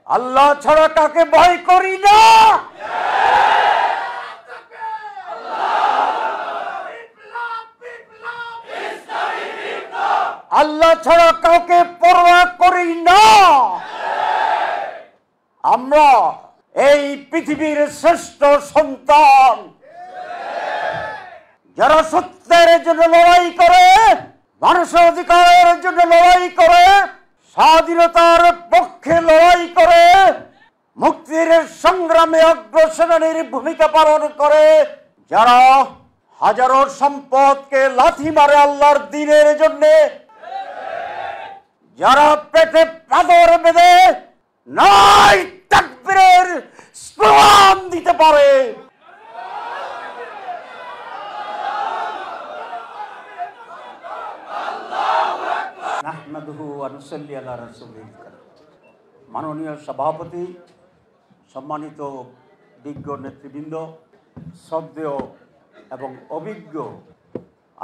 আল্লাহ ছাড়া কাকে ভয় করি না। আল্লাহ ছাড়া কাউকে পরোয়া করি না। আমরা এই পৃথিবীর শ্রেষ্ঠ সন্তান, যারা সত্যের জন্য লড়াই করে, মানুষের অধিকারের জন্য লড়াই করে, স্বাধীনতার পক্ষে লড়াই করে, মুক্তির সংগ্রামে অগ্রসেনানীর ভূমিকা পালন করে, যারা হাজারো সম্পদকে লাথি মারে আল্লাহর দ্বীনের জন্য, যারা পেটে পাথর বেঁধে নাই তাকবীরের স্লোগান দিতে পারে, মাননীয় সভাপতি, সম্মানিত বিজ্ঞ নেতৃবৃন্দ, শ্রদ্ধেয় এবং অভিজ্ঞ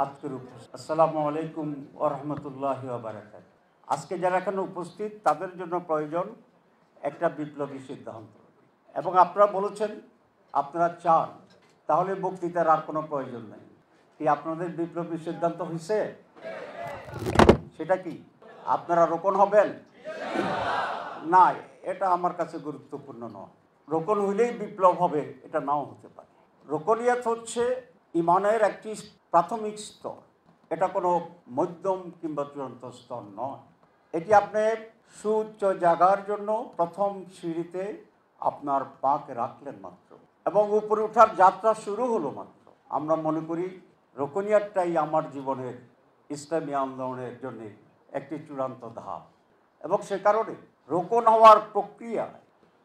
আজকের উপস্থিত, আসসালামু আলাইকুম ওয়া রাহমাতুল্লাহি ওয়া বারাকাতুহু। আজকে যারা এখানে উপস্থিত তাদের জন্য প্রয়োজন একটা বিপ্লবী সিদ্ধান্ত, এবং আপনারা বলেছেন আপনারা চান, তাহলে বক্তৃতার আর কোনো প্রয়োজন নেই। কি আপনাদের বিপ্লবী সিদ্ধান্ত হয়েছে? সেটা কি আপনারা রোপণ হবেন? না, এটা আমার কাছে গুরুত্বপূর্ণ নয়। রোপণ হইলেই বিপ্লব হবে এটা নাও হতে পারে। রোকনিয়াত হচ্ছে ইমানের একটি প্রাথমিক স্তর, এটা কোনো মধ্যম কিংবা চূড়ান্ত স্তর নয়। এটি আপনি সুউচ্চ জায়গার জন্য প্রথম সিঁড়িতে আপনার পাকে রাখলেন মাত্র, এবং উপরে ওঠার যাত্রা শুরু হলো মাত্র। আমরা মনে করি রোকনিয়াতটাই আমার জীবনের ইসলামী আন্দোলনের জন্য একটি চূড়ান্ত ধাপ, এবং সে কারণে রোপণ হওয়ার প্রক্রিয়ায়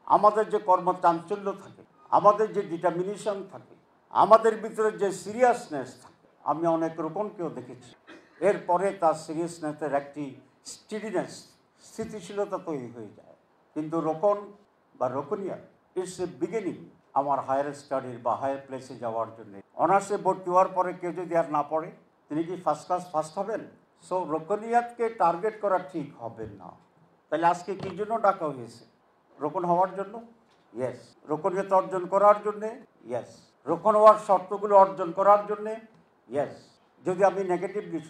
আমাদের যে কর্মচাঞ্চল্য থাকে, আমাদের যে ডিটারমিনেশন থাকে, আমাদের ভিতরে যে সিরিয়াসনেস থাকে, আমি অনেক রোপণকেও দেখেছি। এরপরে তার সিরিয়াসনেসের একটি স্টেডিনেস, স্থিতিশীলতা তৈরি হয়ে যায়। কিন্তু রোপণ বা রোকনিয়া ইটস এ বিগিনিং আমার হায়ার স্টাডির বা হায়ার প্লেসে যাওয়ার জন্য। অনার্সে ভর্তি হওয়ার পরে কেউ যদি আর না পড়ে, তিনি কি ফার্স্ট ক্লাস ফার্স্ট হবেন? সো রোকনিয়াতকে টার্গেট করা ঠিক হবে না। তাহলে আজকে কী জন্য ডাকা হয়েছে? রোপণ হওয়ার জন্য? ইয়েস। রোকনিয়াত অর্জন করার জন্যে? ইয়েস। রোপণ হওয়ার শর্তগুলো অর্জন করার জন্যে? ইয়েস। যদি আমি নেগেটিভলি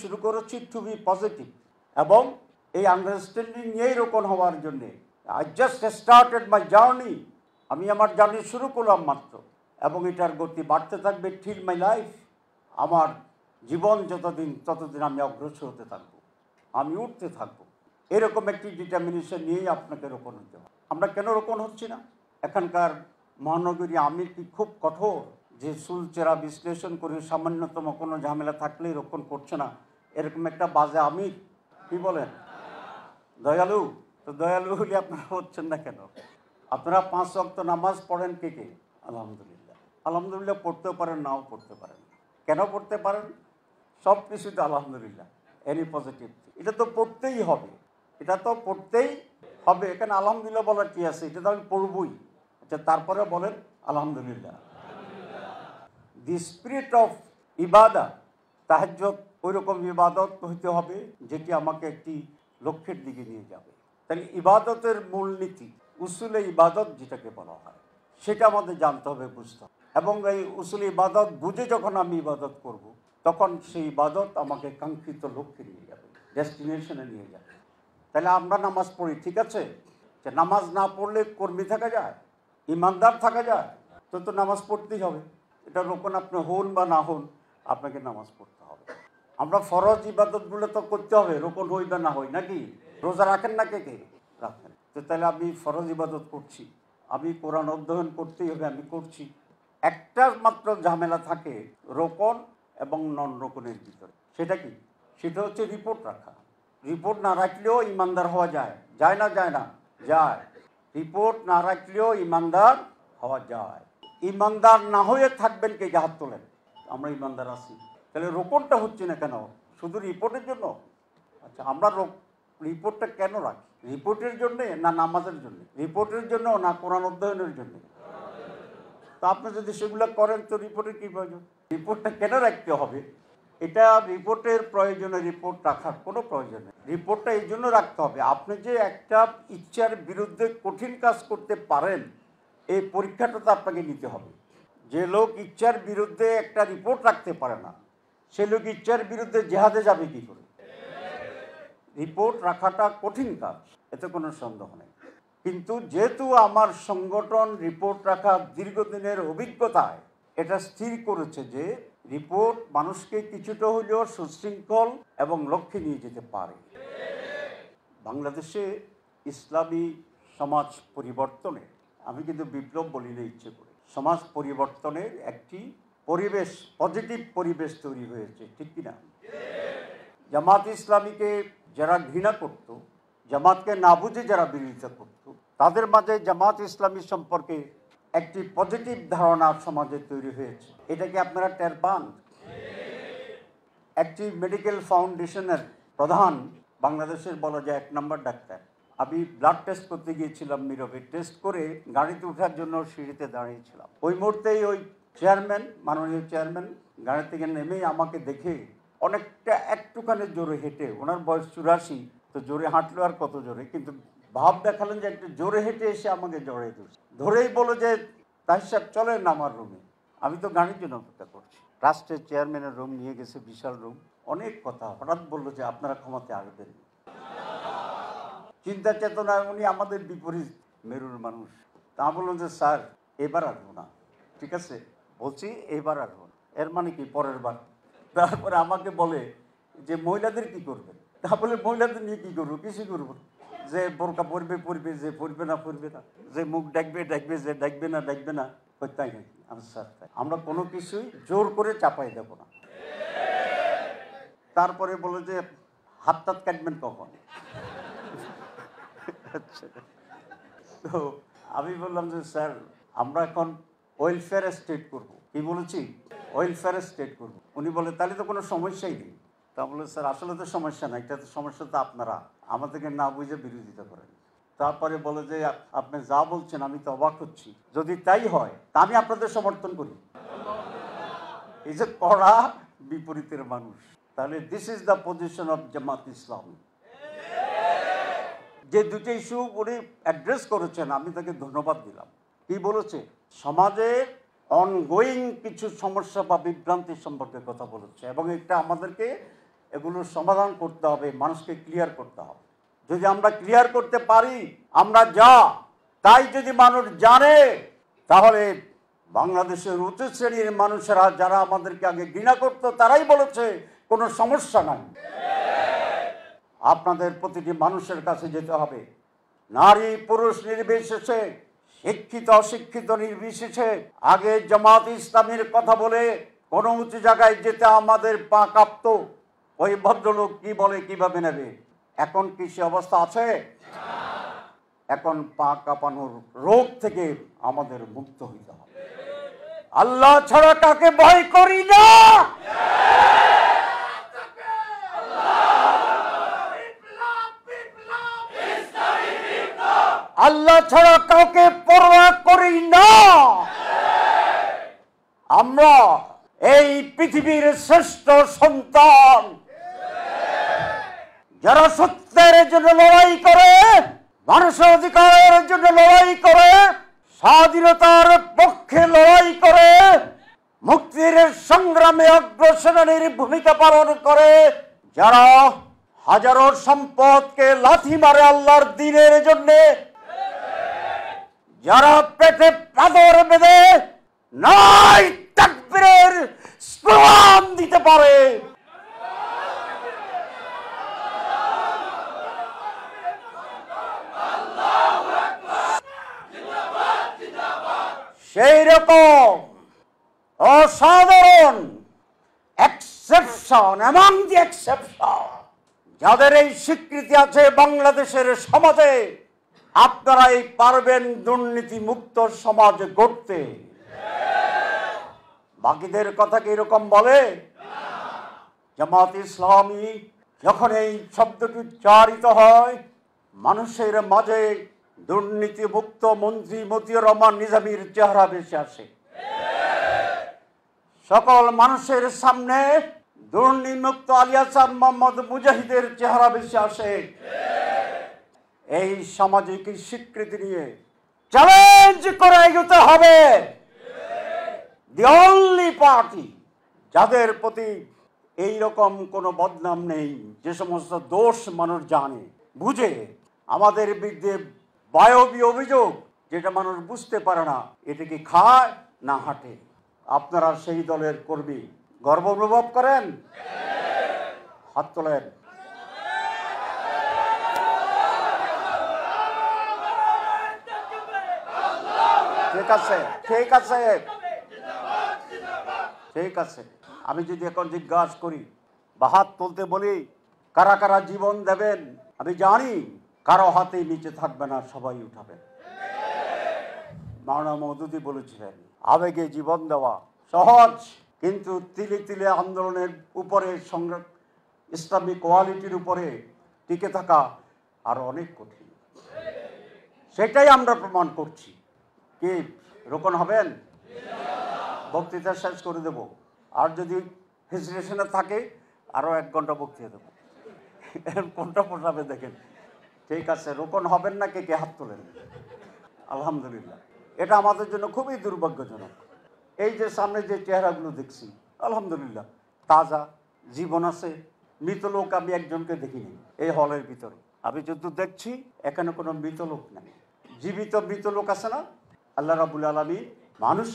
শুরু করেছি টু বি পজিটিভ, এবং এই আন্ডারস্ট্যান্ডিং নিয়েই রোপণ হওয়ার জন্যে I just started my journey. আমি আমার জার্নি শুরু করলাম মাত্র, এবং এটার গতি বাড়তে থাকবে টিল মাই লাইফ। আমার জীবন ততদিন আমি অগ্রসর হতে থাকবো, আমি উঠতে থাকবো। এরকম একটি ডিটারমিনেশন নিয়েই আপনাকে রোপণ হতে হবে। আমরা কেন রোপণ হচ্ছি না? এখানকার মহানগরী আমির কি খুব কঠোর যে চুলচেরা বিশ্লেষণ করে সামান্যতম কোনো ঝামেলা থাকলেই রোপণ করছে না, এরকম একটা বাজে আমির? কি বলেন? দয়ালু? তো দয়ালু হলে আপনারা হচ্ছেন না কেন? আপনারা 5 ওয়াক্ত নামাজ পড়েন কে কে? আলহামদুলিল্লাহ। আলহামদুলিল্লাহ পড়তেও পারেন, নাও পড়তে পারেন। কেন পড়তে পারেন? সব কিছুতে আলহামদুলিল্লাহ, এনি পজিটিভ। এটা তো পড়তেই হবে, এখানে আলহামদুলিল্লাহ বলার কি আছে? এটা তো আমি পড়বই। আচ্ছা, তারপরে বলেন আলহামদুলিল্লাহ। দি স্পিরিট অফ ইবাদা, তাহাজ্জুদ ওই রকম ইবাদত হইতে হবে যেটি আমাকে একটি লক্ষ্যের দিকে নিয়ে যাবে। তাহলে ইবাদতের মূলনীতি, উসুলে ইবাদত যেটাকে বলা হয়, সেটা আমাদের জানতে হবে, বুঝতে হবে। এবং এই উসুলে ইবাদত বুঝে যখন আমি ইবাদত করব, তখন সেই ইবাদত আমাকে কাঙ্ক্ষিত লক্ষ্যে নিয়ে যাবে, ডেস্টিনেশনে নিয়ে যাবে। তাহলে আমরা নামাজ পড়ি, ঠিক আছে, যে নামাজ না পড়লে কর্মী থাকা যায়, ইমানদার থাকা যায়? তো নামাজ পড়তেই হবে। এটা রোপণ আপনি হন বা না হন, আপনাকে নামাজ পড়তে হবে। আমরা ফরজ ইবাদতগুলো তো করতে হবে, রোপণ হই বা না হই, নাকি? রোজা রাখেন না কে কে? রাখেন। তো তাহলে আমি ফরজ ইবাদত করছি, আমি কোরআন অধ্যয়ন করতেই হবে, আমি করছি। একটা মাত্র ঝামেলা থাকে রোপণ এবং নন রোপণের ভিতরে। সেটা কি? সেটা হচ্ছে রিপোর্ট রাখা। রিপোর্ট না রাখলেও ইমানদার হওয়া যায়? যায় না? যায়। রিপোর্ট না রাখলেও ইমানদার হওয়া যায়। ইমানদার না হয়ে থাকবেন কে? হাত তোলেন। আমরা ইমানদার আছি। তাহলে রোপণটা হচ্ছে না কেন? শুধু রিপোর্টের জন্য? আচ্ছা, আমরা রিপোর্টটা কেন রাখি? রিপোর্টের জন্যে না নামাজের জন্য? রিপোর্টের জন্য না কোরআন অধ্যয়নের জন্য? তো আপনি যদি সেগুলো করেন তো রিপোর্টের কী প্রয়োজন? রিপোর্টটা কেন রাখতে হবে? এটা রিপোর্টের প্রয়োজনে রিপোর্ট রাখার কোনো প্রয়োজন নেই। রিপোর্টটা এই জন্য রাখতে হবে, আপনি যে একটা ইচ্ছার বিরুদ্ধে কঠিন কাজ করতে পারেন এই পরীক্ষাটা তো আপনাকে নিতে হবে। যে লোক ইচ্ছার বিরুদ্ধে একটা রিপোর্ট রাখতে পারে না, সে লোক ইচ্ছার বিরুদ্ধে জেহাদে যাবে কি করে? রিপোর্ট রাখাটা কঠিন কাজ, এতে কোনো সন্দেহ নেই। কিন্তু যেহেতু আমার সংগঠন রিপোর্ট রাখা দীর্ঘদিনের অভিজ্ঞতায় এটা স্থির করেছে যে রিপোর্ট মানুষকে কিছুটা হলেও সুশৃঙ্খল এবং লক্ষ্যে নিয়ে যেতে পারে। বাংলাদেশে ইসলামী সমাজ পরিবর্তনে, আমি কিন্তু বিপ্লব বলি না ইচ্ছে করে, সমাজ পরিবর্তনের একটি পরিবেশ, পজিটিভ পরিবেশ তৈরি হয়েছে, ঠিক কিনা? জামাত ইসলামীকে যারা ঘৃণা করত, জামাতকে না বুঝে যারা বিরোধিতা করত, তাদের মাঝে জামাত ইসলামী সম্পর্কে একটি পজিটিভ ধারণা সমাজে তৈরি হয়েছে। এটা কি আপনারা টের পান? একটি মেডিকেল ফাউন্ডেশনের প্রধান, বাংলাদেশের বলা যায় 1 নম্বর ডাক্তার, আমি ব্লাড টেস্ট করতে গিয়েছিলাম নীরবে, টেস্ট করে গাড়িতে ওঠার জন্য সিঁড়িতে দাঁড়িয়েছিলাম। ওই মুহূর্তেই ওই চেয়ারম্যান, মাননীয় চেয়ারম্যান গাড়ি থেকে নেমেই আমাকে দেখে অনেকটা একটুখানি জোরে হেঁটে, ওনার বয়স 84, তো জোরে হাঁটলো আর কত জোরে, কিন্তু ভাব দেখালেন যে একটু জোরে হেঁটে এসে আমাকে জড়িয়ে ধরছে, ধরেই বলো যে তাহির সাহেব চলেন আমার রুমে। আমি তো গাড়ির জন্য অপেক্ষা করছি। রাষ্ট্রের চেয়ারম্যানের রুম নিয়ে গেছে, বিশাল রুম, অনেক কথা। হঠাৎ বললো যে আপনারা ক্ষমাতে আসবেন। চিন্তা চেতনা, উনি আমাদের বিপরীত মেরুর মানুষ। তা বললাম যে স্যার এবার আসবো না। ঠিক আছে, বলছি এবার আসবো না, এর মানে কি পরের বার। তারপরে আমাকে বলে যে মহিলাদের কি করবেন? তা বলে মহিলাদের নিয়ে কি করবো? কিছুই করবো না। যে বোরকা পরবে পরবে, যে পরবে না পরবে না, যে মুখ ডাকবে ডাকবে, যে ডাকবে না ডাকবে না। তাই নাকি? স্যার আমরা কোনো কিছুই জোর করে চাপাই দেব না। তারপরে বলে যে হাত টাত কাটবেন কখন? তো আমি বললাম যে স্যার আমরা এখন ওয়েলফেয়ার স্টেট করব। কি বলেছি? ওয়েলফেয়ার স্টেট করব। উনি বলে তাহলে তো কোনো সমস্যাই নেই। তা বলে স্যার আসলে তো সমস্যা নাই, এটা তো সমস্যা তো আপনারা আমাদেরকে না বুঝে বিরোধিতা করেন। তারপরে বলে যে আপনি যা বলছেন আমি তো অবাক হচ্ছি, যদি তাই হয় তা আমি আপনাদের সমর্থন করি। এই যে কড়া বিপরীতের মানুষ। তাহলে this is the position of Jamaat Islami. যে দুটো ইস্যু উনি অ্যাড্রেস করেছেন, আমি তাকে ধন্যবাদ দিলাম। কি বলেছে? সমাজে অনগোয়িং কিছু সমস্যা বা বিভ্রান্তি সম্পর্কে কথা বলেছে, এবং এটা আমাদেরকে এগুলোর সমাধান করতে হবে, মানুষকে ক্লিয়ার করতে হবে। যদি আমরা ক্লিয়ার করতে পারি, আমরা যা তাই যদি মানুষ জানে, তাহলে বাংলাদেশের উচ্চ শ্রেণীর মানুষেরা যারা আমাদেরকে আগে ঘৃণা করতো তারাই বলেছে কোনো সমস্যা নাই। আপনাদের প্রতিটি মানুষের কাছে যেতে হবে, নারী পুরুষ নির্বিশেষে, শিক্ষিত অশিক্ষিত নির্বিশেষে। আগে জামাত ইসলামের কথা বলে কোনো উঁচু জায়গায় যেতে আমাদের পা কাঁপতো। ওই ভদ্রলোক কি বলে কিভাবে নেবে? এখন কি সে অবস্থা আছে? এখন পা কাঁপানোর রোগ থেকে আমাদের মুক্ত হইতে হবে। আল্লাহ ছাড়া কাকে ভয় করি না, আল্লাহ ছাড়া কাউকে পরোয়া করি না। আমরা এই পৃথিবীর শ্রেষ্ঠ সন্তান, যারা সত্যের জন্য লড়াই করে, মানুষের অধিকারের জন্য লড়াই করে, স্বাধীনতার পক্ষে লড়াই করে, মুক্তির সংগ্রামে অগ্রসেনানীর ভূমিকা পালন করে, যারা হাজারো সম্পদকে লাথি মারে আল্লাহর দ্বীনের জন্য, যারা পেটে পাথর বেঁধে নাই তাকবীরের স্লোগান দিতে পারে, সেই রকম অসাধারণ এক্সেপশন এমন দি এক্সেপশন যাদের এই স্বীকৃতি আছে বাংলাদেশের সমাজে, আপনারাই পারবেন দুর্নীতি মুক্ত সমাজ গড়তে। বাকিদের কথা কি এরকম বলে? জামাত ইসলামী যখন এই শব্দটি উচ্চারিত হয়, মানুষের মাঝে দুর্নীতি মুক্ত মন্ত্রী মতিউর রহমান নিজামীর চেহারা ভেসে আসে। সকল মানুষের সামনে দুর্নীতিমুক্ত আলিয়াসান মোহাম্মদ মুজাহিদের চেহারা বেশি আসে। এই সামাজিক স্বীকৃতি নিয়ে চ্যালেঞ্জ করে এগোতে হবে। দি অনলি পার্টি যাদের প্রতি এই রকম কোনো বদনাম নেই, যে সমস্ত দোষ মানুষ জানে বুঝে, আমাদের বিরুদ্ধে বায়বীয় অভিযোগ যেটা মানুষ বুঝতে পারে না, এটা কি খায় না হাঁটে। আপনারা সেই দলের কর্মী, গর্ব অনুভব করেন? হাত তোলেন। ঠিক আছে, ঠিক আছে, ঠিক আছে। আমি যদি এখন জিজ্ঞাসা করি বা হাত তুলতে বলি কারা কারা জীবন দেবেন, আমি জানি কারো হাতেই নিচে থাকবে না, সবাই উঠাবেন। মাওলানা মওদুদী বলেছিলেন আবেগে জীবন দেওয়া সহজ, কিন্তু তিলে তিলে আন্দোলনের উপরে ইসলামিক কোয়ালিটির উপরে টিকে থাকা আরো অনেক কঠিন। সেটাই আমরা প্রমাণ করছি। কি রোকন হবেন? বক্তৃতা শেষ করে দেব, আর যদি হেজিটেশনে থাকে আরো 1 ঘন্টা বক্তৃতা দেবো। কোনটা পোষাবে দেখেন। ঠিক আছে, রোকন হবেন না? কে কে হাত তোলেন? আলহামদুলিল্লাহ। এটা আমাদের জন্য খুবই দুর্ভাগ্যজনক। এই যে সামনে যে চেহারাগুলো দেখছি, আলহামদুলিল্লাহ তাজা জীবন আছে। মৃত লোক আমি একজনকে দেখিনি এই হলের ভিতরে। আমি যদি দেখছি এখানে কোনো মৃত লোক নাই, জীবিত মৃত লোক আছে না? আল্লাহ রাব্বুল আলামিন মানুষ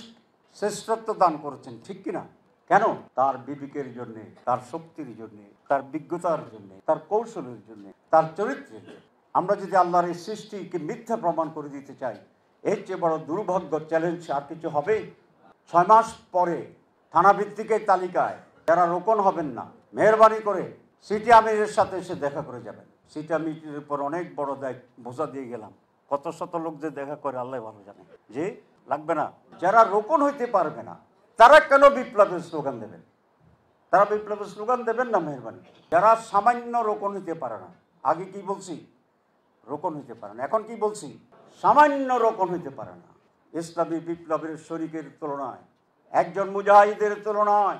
শ্রেষ্ঠত্ব দান করেছেন, ঠিক কিনা? কেন? তার বিবেকের জন্যে, তার শক্তির জন্যে, তার বিজ্ঞতার জন্যে, তার কৌশলের জন্যে, তার চরিত্রের জন্য। আমরা যদি আল্লাহর এই সৃষ্টিকে মিথ্যা প্রমাণ করে দিতে চাই, এর চেয়ে বড় দুর্ভাগ্য চ্যালেঞ্জ আর কিছু হবে? 6 মাস পরে থানাভিত্তিক তালিকায় যারা রোকন হবেন না, মেহরবানি করে সিটি আমিরের সাথে এসে দেখা করে যাবেন। সিটি আমিরের উপর অনেক বড় দায়িত্ব বোঝা দিয়ে গেলাম। কত শত লোক যে দেখা করে আল্লাহ ভালো জানে। যে লাগবে না, যারা রোকন হইতে পারবে না তারা কেন বিপ্লবের স্লোগান দেবেন? তারা বিপ্লবের স্লোগান দেবেন না মেহরবানি। যারা সামান্য রোকন হইতে পারে না, আগে কি বলছি? রোকন হইতে পারে না। এখন কি বলছি? সামান্য রোকন হইতে পারে না। ইসলামী বিপ্লবের শরীকের তুলনায়, একজন মুজাহিদের তুলনায়,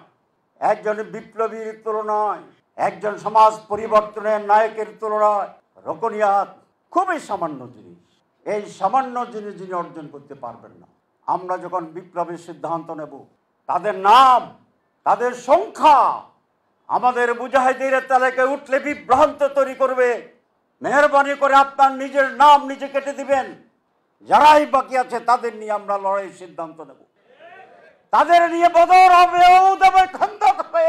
একজন বিপ্লবীর তুলনায়, একজন সমাজ পরিবর্তনের নায়কের তুলনায় রোকনিয়াত খুবই সামান্য জিনিস। এই সামান্য জিনিস যিনি অর্জন করতে পারবেন না, আমরা যখন বিপ্লবের সিদ্ধান্ত নেব, তাদের নাম, তাদের সংখ্যা আমাদের মুজাহিদের তালিকায় উঠলে বিভ্রান্ত তৈরি করবে। মেহরবানি করে আপনার নিজের নাম নিজে কেটে দিবেন। যারাই বাকি আছে তাদের নিয়ে আমরা লড়াইয়ের সিদ্ধান্ত নেব। তাদের নিয়ে বদর হবে, উহুদ হবে, খন্দক হবে,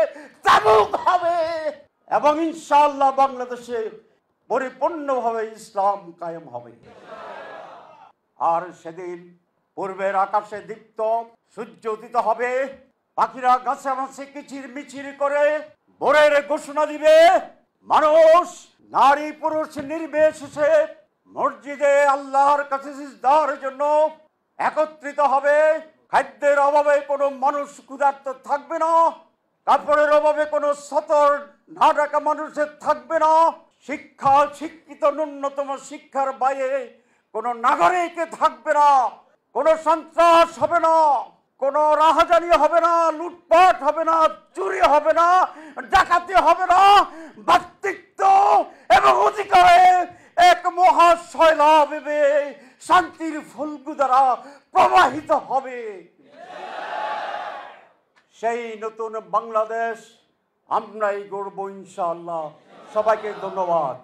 তাবুক হবে, এবং ইনশাআল্লাহ বাংলাদেশে পরিপূর্ণভাবে ইসলাম কায়েম হবে। আর সেদিন পূর্বের আকাশে দীপ্ত সূর্য উদিত হবে, পাখিরা গাছে গাছে কিচির মিচির করে ভোরের ঘোষণা দিবে। মানুষ নারী পুরুষ নির্বিশেষে মসজিদে আল্লাহর কাছে সিজদার জন্য একত্রিত হবে। খাদ্যের অভাবে কোনো মানুষ ক্ষুধার্ত থাকবে না, কাপড়ের অভাবে কোনো সতর না ঢাকা মানুষের থাকবে না, শিক্ষিত ন্যূনতম শিক্ষার বাইরে কোনো নাগরিক থাকবে না, কোনো সন্ত্রাস হবে না, কোনো রাহাজানি হবে না, লুটপাট হবে না, চুরি হবে না, ডাকাতি হবে না। ব্যক্তিত্ব এবং অধিকারে এক মহাশৈলাবে শান্তির ফুলকু দ্বারা প্রবাহিত হবে। সেই নতুন বাংলাদেশ আমরাই গড়ব ইনশাআল্লাহ। সবাইকে ধন্যবাদ।